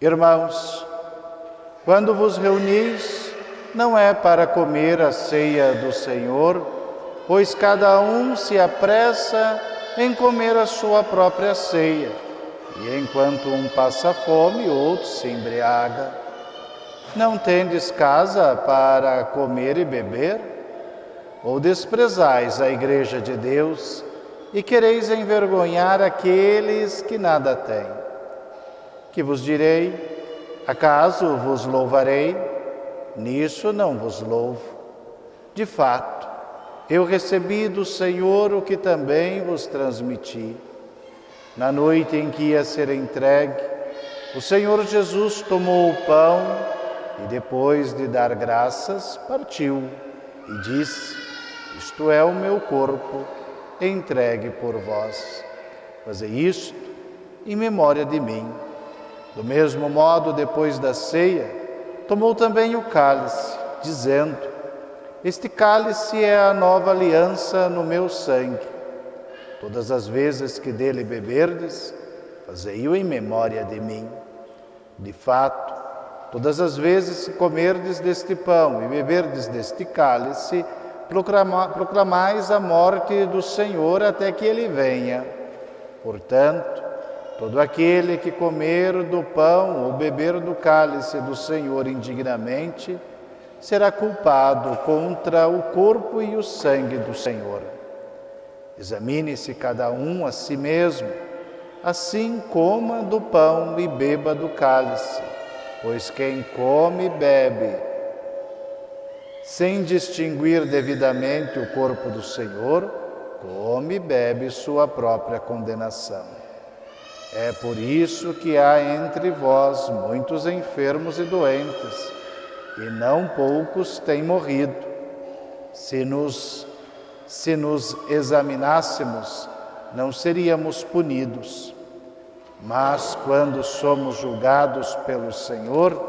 Irmãos, quando vos reunis, não é para comer a ceia do Senhor, pois cada um se apressa em comer a sua própria ceia, e enquanto um passa fome, outro se embriaga. Não tendes casa para comer e beber? Ou desprezais a igreja de Deus e quereis envergonhar aqueles que nada têm? Que vos direi? Acaso vos louvarei? Nisso não vos louvo. De fato, eu recebi do Senhor o que também vos transmiti. Na noite em que ia ser entregue, o Senhor Jesus tomou o pão e, depois de dar graças, partiu e disse: Isto é o meu corpo, entregue por vós. Fazei isto em memória de mim. Do mesmo modo, depois da ceia, tomou também o cálice, dizendo: Este cálice é a nova aliança no meu sangue. Todas as vezes que dele beberdes, fazei-o em memória de mim. De fato, todas as vezes que comerdes deste pão e beberdes deste cálice, proclamais a morte do Senhor até que ele venha. Portanto, todo aquele que comer do pão ou beber do cálice do Senhor indignamente, será culpado contra o corpo e o sangue do Senhor. Examine-se cada um a si mesmo, assim coma do pão e beba do cálice, pois quem come e bebe, sem distinguir devidamente o corpo do Senhor, come e bebe sua própria condenação. É por isso que há entre vós muitos enfermos e doentes, e não poucos têm morrido. Se nos examinássemos, não seríamos punidos. Mas quando somos julgados pelo Senhor,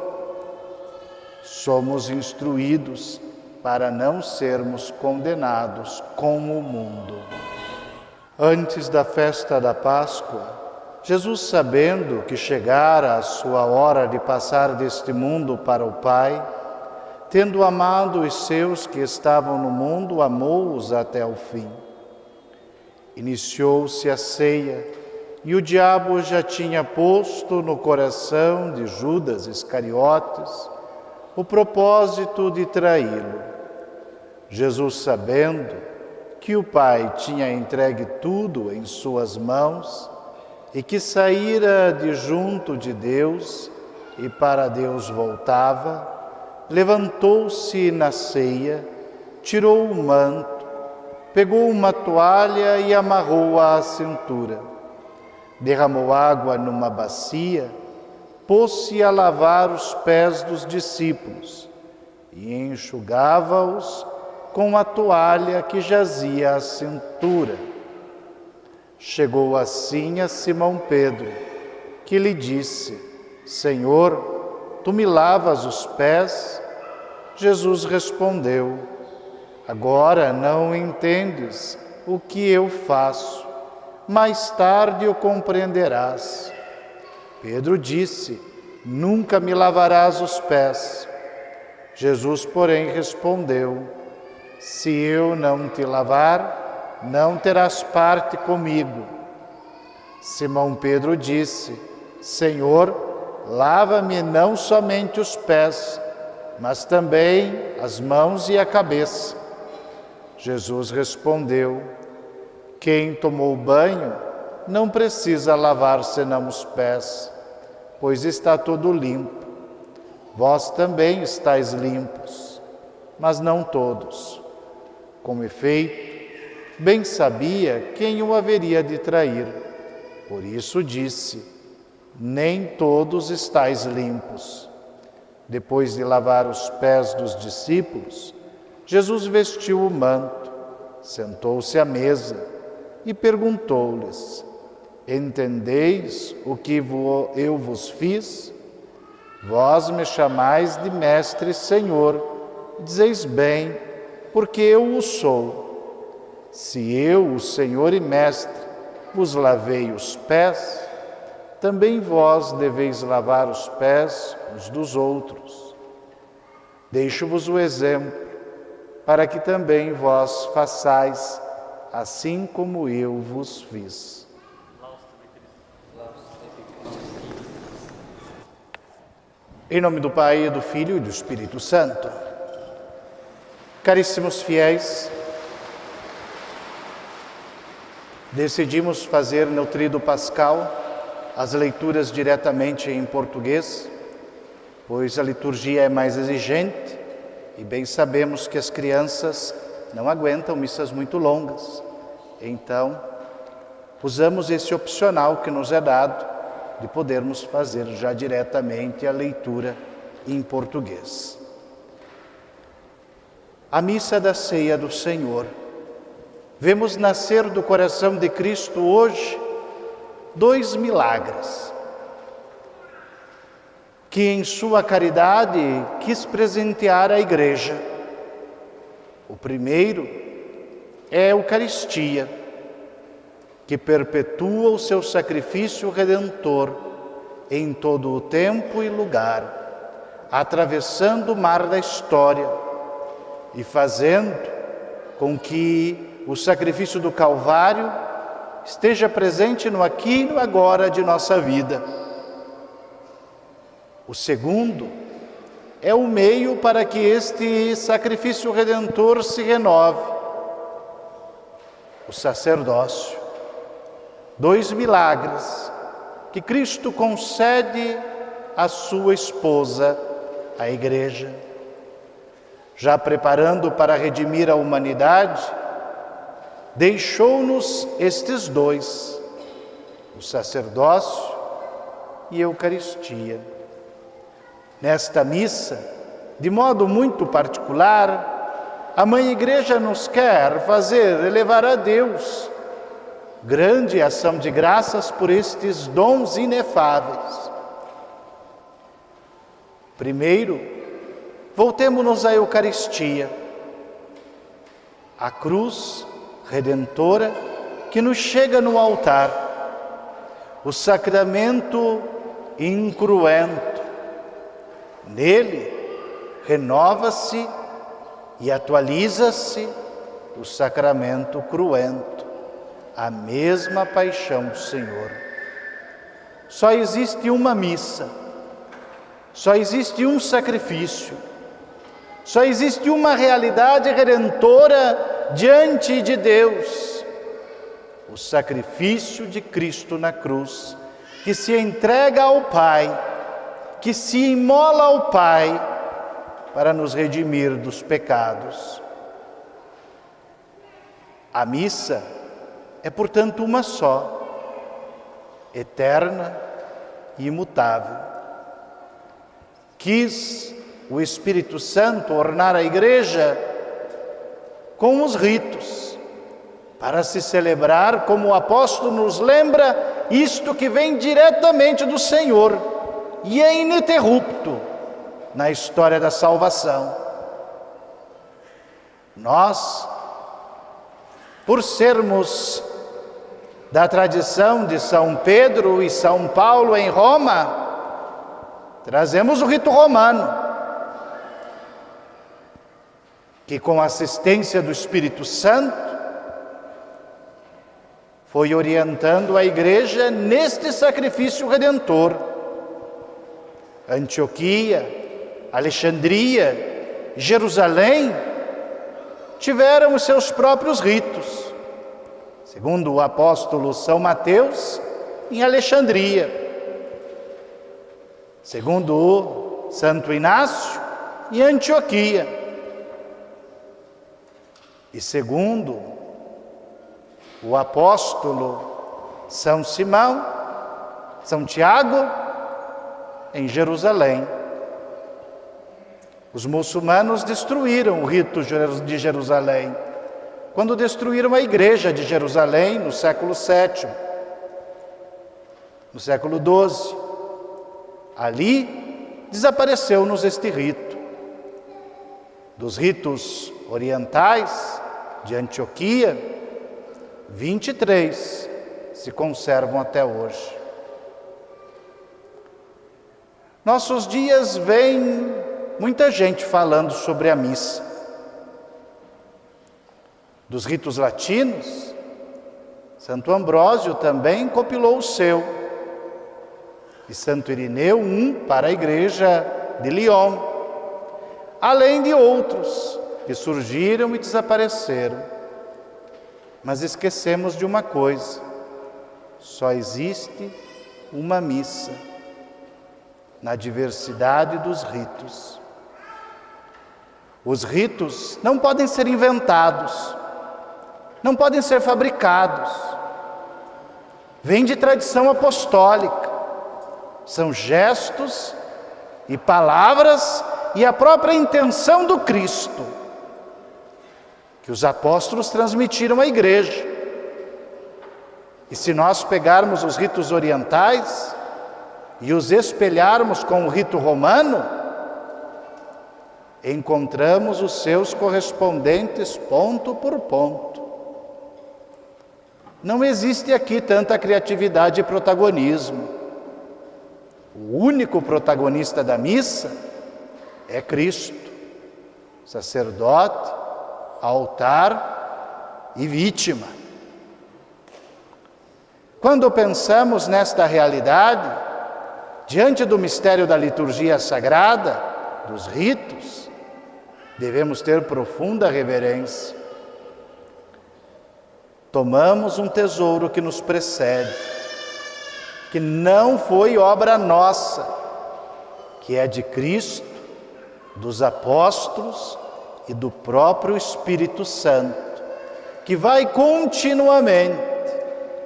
somos instruídos para não sermos condenados com o mundo. Antes da festa da Páscoa, Jesus, sabendo que chegara a sua hora de passar deste mundo para o Pai, tendo amado os seus que estavam no mundo, amou-os até o fim. Iniciou-se a ceia, e o diabo já tinha posto no coração de Judas Iscariotes o propósito de traí-lo. Jesus, sabendo que o Pai tinha entregue tudo em suas mãos e que saíra de junto de Deus e para Deus voltava, levantou-se na ceia, tirou o manto, pegou uma toalha e amarrou-a à cintura. Derramou água numa bacia, pôs-se a lavar os pés dos discípulos e enxugava-os com a toalha que jazia à cintura. Chegou assim a Simão Pedro, que lhe disse: Senhor, tu me lavas os pés? Jesus respondeu: Agora não entendes o que eu faço, mais tarde o compreenderás. Pedro disse: Nunca me lavarás os pés. Jesus, porém, respondeu: Se eu não te lavar, não terás parte comigo. Simão Pedro disse: Senhor, lava-me não somente os pés, mas também as mãos e a cabeça. Jesus respondeu: Quem tomou banho não precisa lavar senão os pés, pois está todo limpo. Vós também estáis limpos, mas não todos. Com efeito, bem sabia quem o haveria de trair. Por isso disse: Nem todos estáis limpos. Depois de lavar os pés dos discípulos, Jesus vestiu o manto, sentou-se à mesa e perguntou-lhes: Entendeis o que eu vos fiz? Vós me chamais de Mestre e Senhor, dizeis bem, porque eu o sou. Se eu, o Senhor e Mestre, vos lavei os pés, também vós deveis lavar os pés uns dos outros. Deixo-vos o exemplo, para que também vós façais, assim como eu vos fiz. Em nome do Pai, do Filho e do Espírito Santo. Caríssimos fiéis, decidimos fazer no Tríduo Pascal as leituras diretamente em português, pois a liturgia é mais exigente e bem sabemos que as crianças não aguentam missas muito longas. Então, usamos esse opcional que nos é dado de podermos fazer já diretamente a leitura em português. A missa da ceia do Senhor. Vemos nascer do coração de Cristo hoje 2 milagres que em sua caridade quis presentear à Igreja. O primeiro é a Eucaristia, que perpetua o seu sacrifício redentor em todo o tempo e lugar, atravessando o mar da história e fazendo com que o sacrifício do Calvário esteja presente no aqui e no agora de nossa vida. O segundo é o meio para que este sacrifício redentor se renove, o sacerdócio. 2 milagres que Cristo concede à sua esposa, a Igreja, já preparando para redimir a humanidade. Deixou-nos estes 2, o sacerdócio e a Eucaristia. Nesta missa, de modo muito particular, a Mãe Igreja nos quer fazer elevar a Deus grande ação de graças por estes dons inefáveis. Primeiro, voltemo-nos à Eucaristia, a cruz redentora que nos chega no altar, o sacramento incruento. Nele renova-se e atualiza-se o sacramento cruento, a mesma paixão do Senhor. Só existe uma missa, só existe um sacrifício, só existe uma realidade redentora diante de Deus: o sacrifício de Cristo na cruz, que se entrega ao Pai, que se imola ao Pai para nos redimir dos pecados. A missa é, portanto, uma só, eterna e imutável. Quis o Espírito Santo ornar a Igreja com os ritos, para se celebrar, como o apóstolo nos lembra, isto que vem diretamente do Senhor e é ininterrupto na história da salvação. Nós, por sermos da tradição de São Pedro e São Paulo em Roma, trazemos o rito romano, que com a assistência do Espírito Santo foi orientando a Igreja neste sacrifício redentor. Antioquia, Alexandria, Jerusalém tiveram os seus próprios ritos. Segundo o apóstolo São Mateus, em Alexandria. Segundo o Santo Inácio, em Antioquia. E segundo o apóstolo São Simão, São Tiago, em Jerusalém. Os muçulmanos destruíram o rito de Jerusalém, quando destruíram a igreja de Jerusalém no século VII, no século XII. Ali desapareceu-nos este rito. Dos ritos orientais de Antioquia, 23 se conservam até hoje. Nossos dias vem muita gente falando sobre a missa. Dos ritos latinos, Santo Ambrósio também compilou o seu, e Santo Irineu para a igreja de Lyon, além de outros que surgiram e desapareceram. Mas esquecemos de uma coisa: só existe uma missa na diversidade dos ritos. Os ritos não podem ser inventados, não podem ser fabricados. Vêm de tradição apostólica. São gestos e palavras e a própria intenção do Cristo que os apóstolos transmitiram à igreja. E se nós pegarmos os ritos orientais e os espelharmos com o rito romano, encontramos os seus correspondentes ponto por ponto. Não existe aqui tanta criatividade e protagonismo. O único protagonista da missa é Cristo, sacerdote, altar e vítima. Quando pensamos nesta realidade, diante do mistério da liturgia sagrada, dos ritos, devemos ter profunda reverência. Tomamos um tesouro que nos precede, que não foi obra nossa, que é de Cristo, dos apóstolos e do próprio Espírito Santo, que vai continuamente,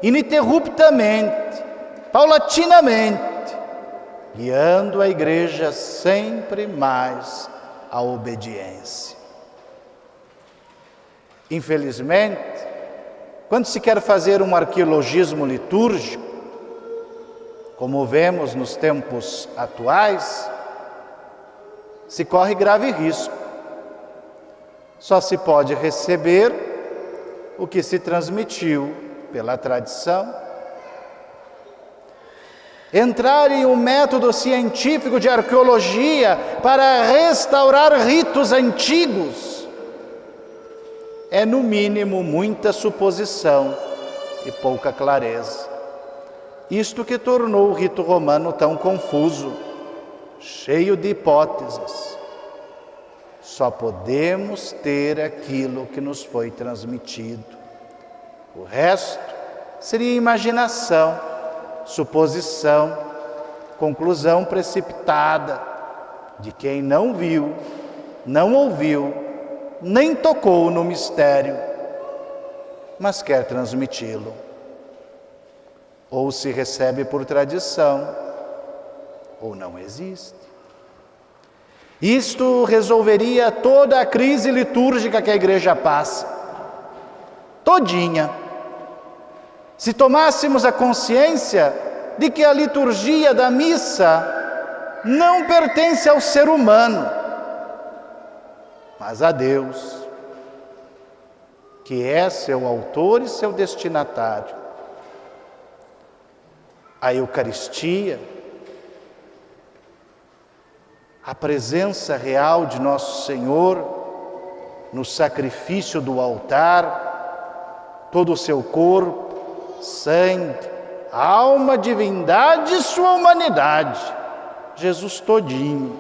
ininterruptamente, paulatinamente, guiando a igreja sempre mais à obediência. Infelizmente, quando se quer fazer um arqueologismo litúrgico, como vemos nos tempos atuais, se corre grave risco. Só se pode receber o que se transmitiu pela tradição. Entrar em um método científico de arqueologia para restaurar ritos antigos é, no mínimo, muita suposição e pouca clareza. Isto que tornou o rito romano tão confuso, cheio de hipóteses. Só podemos ter aquilo que nos foi transmitido. O resto seria imaginação, suposição, conclusão precipitada de quem não viu, não ouviu, nem tocou no mistério, mas quer transmiti-lo. Ou se recebe por tradição, ou não existe. Isto resolveria toda a crise litúrgica que a igreja passa, todinha. Se tomássemos a consciência de que a liturgia da missa não pertence ao ser humano, mas a Deus, que é seu autor e seu destinatário. A Eucaristia, a presença real de Nosso Senhor no sacrifício do altar, todo o seu corpo, sangue, alma, divindade e sua humanidade, Jesus todinho,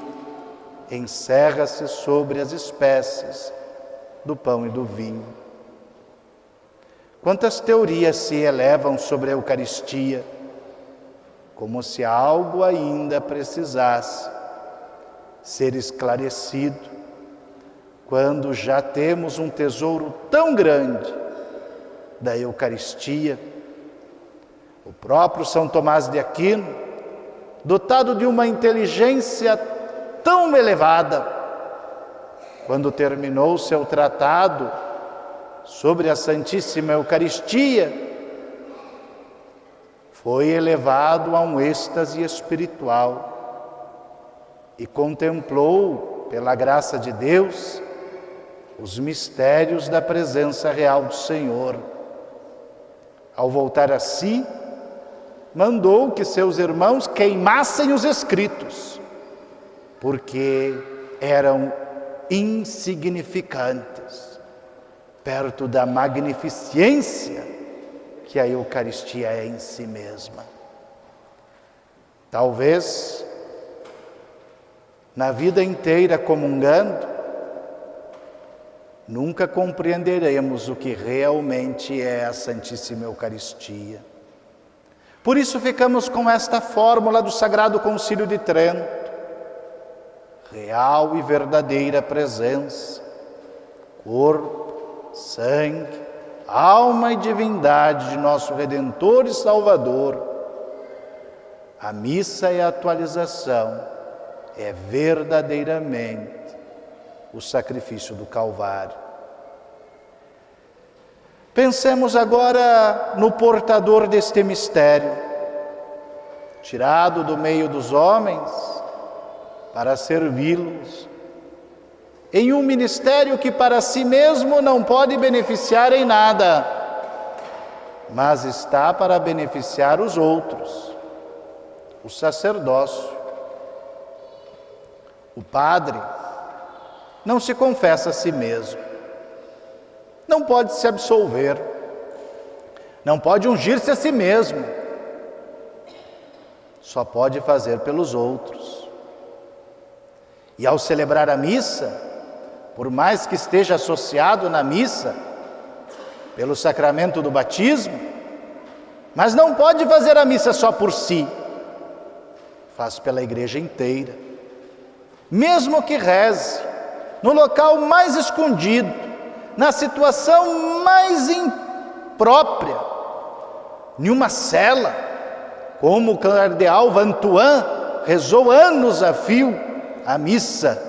encerra-se sobre as espécies do pão e do vinho. Quantas teorias se elevam sobre a Eucaristia, como se algo ainda precisasse ser esclarecido, quando já temos um tesouro tão grande da Eucaristia. O próprio São Tomás de Aquino, dotado de uma inteligência tão elevada, quando terminou seu tratado sobre a Santíssima Eucaristia, foi elevado a um êxtase espiritual e contemplou, pela graça de Deus, os mistérios da presença real do Senhor. Ao voltar a si, mandou que seus irmãos queimassem os escritos porque eram insignificantes perto da magnificência que a Eucaristia é em si mesma. Talvez, na vida inteira comungando, nunca compreenderemos o que realmente é a Santíssima Eucaristia. Por isso ficamos com esta fórmula do Sagrado Concílio de Trento: real e verdadeira presença, corpo, sangue, alma e divindade de nosso Redentor e Salvador. A missa e a atualização é verdadeiramente o sacrifício do Calvário. Pensemos agora no portador deste mistério, tirado do meio dos homens para servi-los, em um ministério que para si mesmo não pode beneficiar em nada, mas está para beneficiar os outros, o sacerdócio. O padre não se confessa a si mesmo, não pode se absolver, não pode ungir-se a si mesmo, só pode fazer pelos outros. E ao celebrar a missa, por mais que esteja associado na missa pelo sacramento do batismo, mas não pode fazer a missa só por si, faz pela igreja inteira. Mesmo que reze no local mais escondido, na situação mais imprópria, em uma cela, como o cardeal Vantuan rezou anos a fio a missa,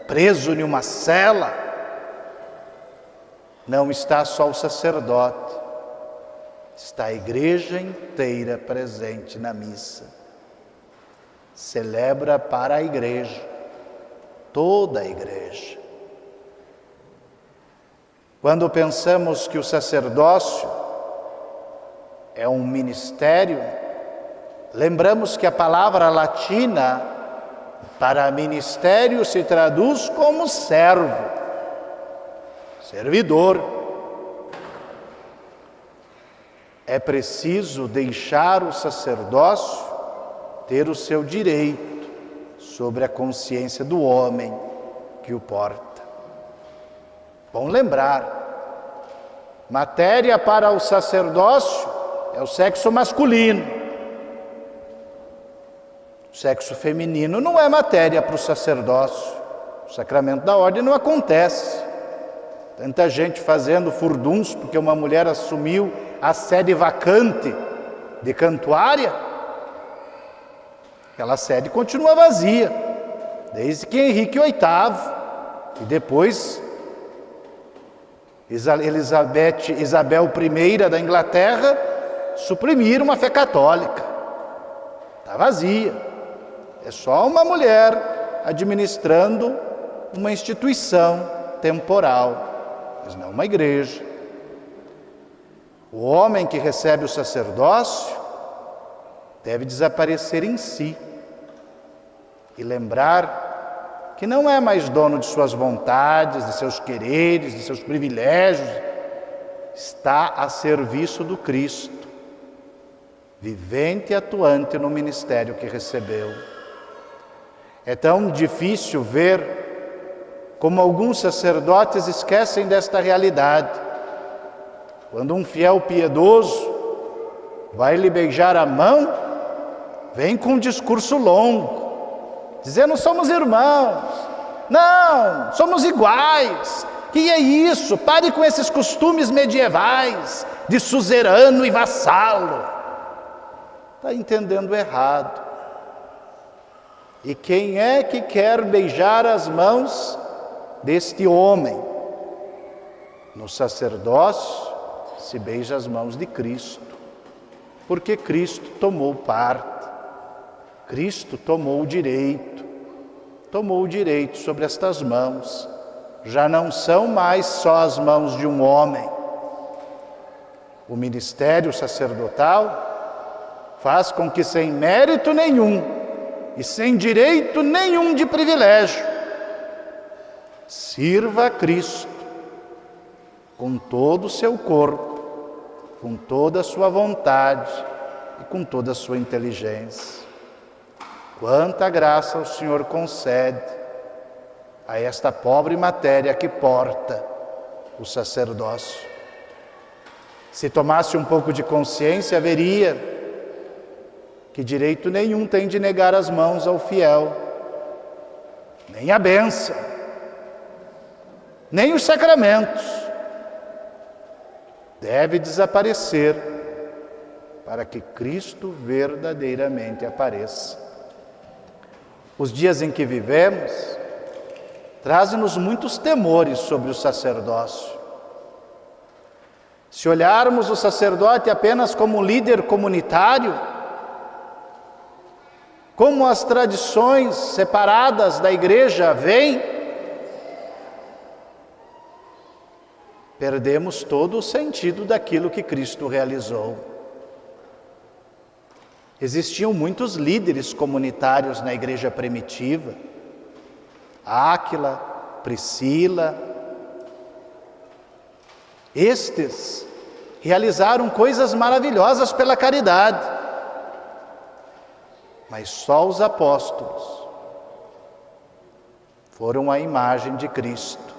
preso em uma cela, não está só o sacerdote, está a igreja inteira presente na missa. Celebra para a igreja, toda a igreja. Quando pensamos que o sacerdócio é um ministério, lembramos que a palavra latina para ministério se traduz como servo, servidor. É preciso deixar o sacerdócio ter o seu direito sobre a consciência do homem que o porta. Bom lembrar, matéria para o sacerdócio é o sexo masculino. O sexo feminino não é matéria para o sacerdócio. O sacramento da ordem não acontece. Tanta gente fazendo furdúns porque uma mulher assumiu a sede vacante de cantuária. Aquela sede continua vazia, desde que Henrique VIII e depois Isabel I da Inglaterra suprimiram a fé católica. Está vazia. É só uma mulher administrando uma instituição temporal, mas não uma igreja. O homem que recebe o sacerdócio deve desaparecer em si e lembrar que não é mais dono de suas vontades, de seus quereres, de seus privilégios, está a serviço do Cristo, vivente e atuante no ministério que recebeu. É tão difícil ver como alguns sacerdotes esquecem desta realidade. Quando um fiel piedoso vai lhe beijar a mão, vem com um discurso longo, dizendo: somos irmãos, não, somos iguais. Que é isso? Pare com esses costumes medievais de suzerano e vassalo. Está entendendo errado. E quem é que quer beijar as mãos deste homem? No sacerdócio se beija as mãos de Cristo, porque Cristo tomou parte, Cristo tomou o direito sobre estas mãos. Já não são mais só as mãos de um homem. O ministério sacerdotal faz com que, sem mérito nenhum, e sem direito nenhum de privilégio. Sirva a Cristo com todo o seu corpo, com toda a sua vontade e com toda a sua inteligência. Quanta graça o Senhor concede a esta pobre matéria que porta o sacerdócio. Se tomasse um pouco de consciência, veria que direito nenhum tem de negar as mãos ao fiel, nem a bênção, nem os sacramentos. Deve desaparecer para que Cristo verdadeiramente apareça. Os dias em que vivemos trazem-nos muitos temores sobre o sacerdócio. Se olharmos o sacerdote apenas como um líder comunitário, como as tradições separadas da igreja veem, perdemos todo o sentido daquilo que Cristo realizou. Existiam muitos líderes comunitários na igreja primitiva. Áquila, Priscila. Estes realizaram coisas maravilhosas pela caridade. Mas só os apóstolos foram a imagem de Cristo.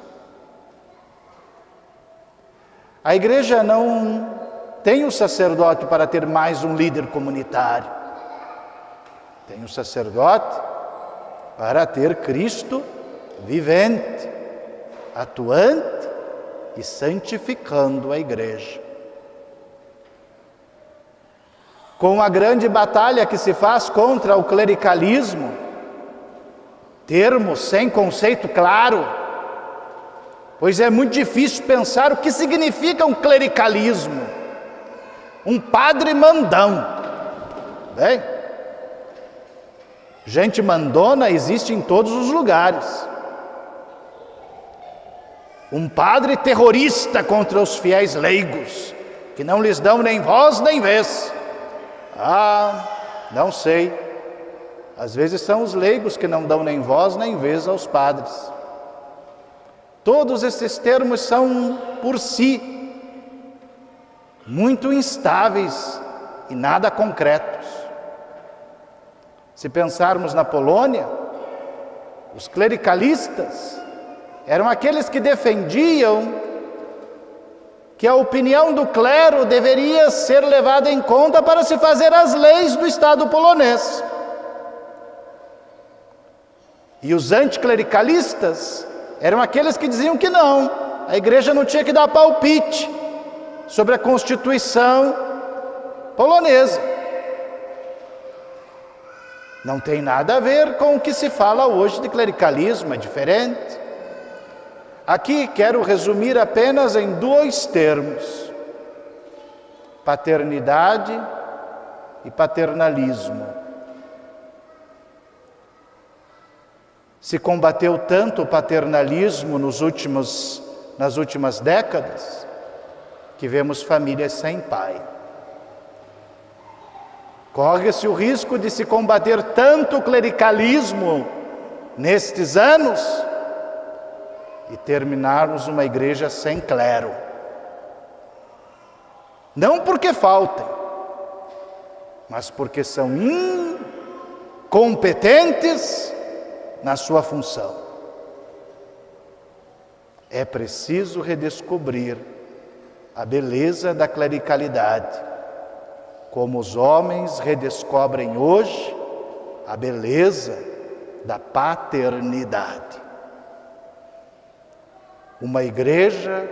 A igreja não tem o sacerdote para ter mais um líder comunitário. Tem o sacerdote para ter Cristo vivente, atuante e santificando a igreja. Com a grande batalha que se faz contra o clericalismo, termo sem conceito claro, pois é muito difícil pensar o que significa um clericalismo, um padre mandão. Bem, gente mandona existe em todos os lugares. Um padre terrorista contra os fiéis leigos, que não lhes dão nem voz nem vez. Não sei. Às vezes são os leigos que não dão nem voz nem vez aos padres. Todos esses termos são, por si, muito instáveis e nada concretos. Se pensarmos na Polônia, os clericalistas eram aqueles que defendiam que a opinião do clero deveria ser levada em conta para se fazer as leis do Estado polonês. E os anticlericalistas eram aqueles que diziam que não, a igreja não tinha que dar palpite sobre a Constituição polonesa. Não tem nada a ver com o que se fala hoje de clericalismo, é diferente. Aqui quero resumir apenas em 2 termos: paternidade e paternalismo. Se combateu tanto o paternalismo nas últimas décadas, que vemos famílias sem pai. Corre-se o risco de se combater tanto o clericalismo nestes anos e terminarmos uma igreja sem clero. Não porque faltem, mas porque são incompetentes na sua função. É preciso redescobrir a beleza da clericalidade, como os homens redescobrem hoje a beleza da paternidade. Uma igreja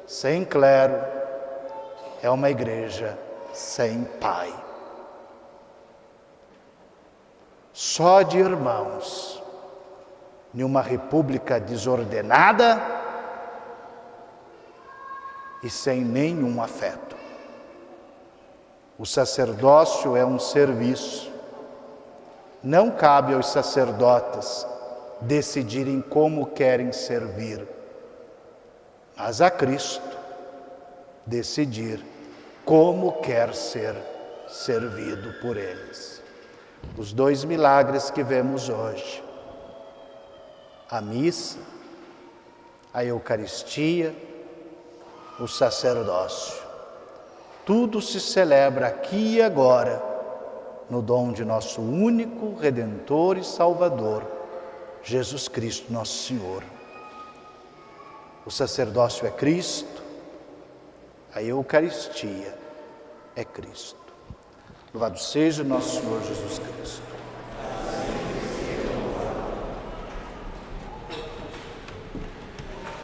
sem clero é uma igreja sem pai. Só de irmãos, em uma república desordenada e sem nenhum afeto. O sacerdócio é um serviço. Não cabe aos sacerdotes decidirem como querem servir, mas a Cristo decidir como quer ser servido por eles. os dois milagres que vemos hoje. A missa, a Eucaristia, o sacerdócio. Tudo se celebra aqui e agora, no dom de nosso único Redentor e Salvador, Jesus Cristo, nosso Senhor. O sacerdócio é Cristo, a Eucaristia é Cristo. Louvado seja nosso Senhor Jesus Cristo.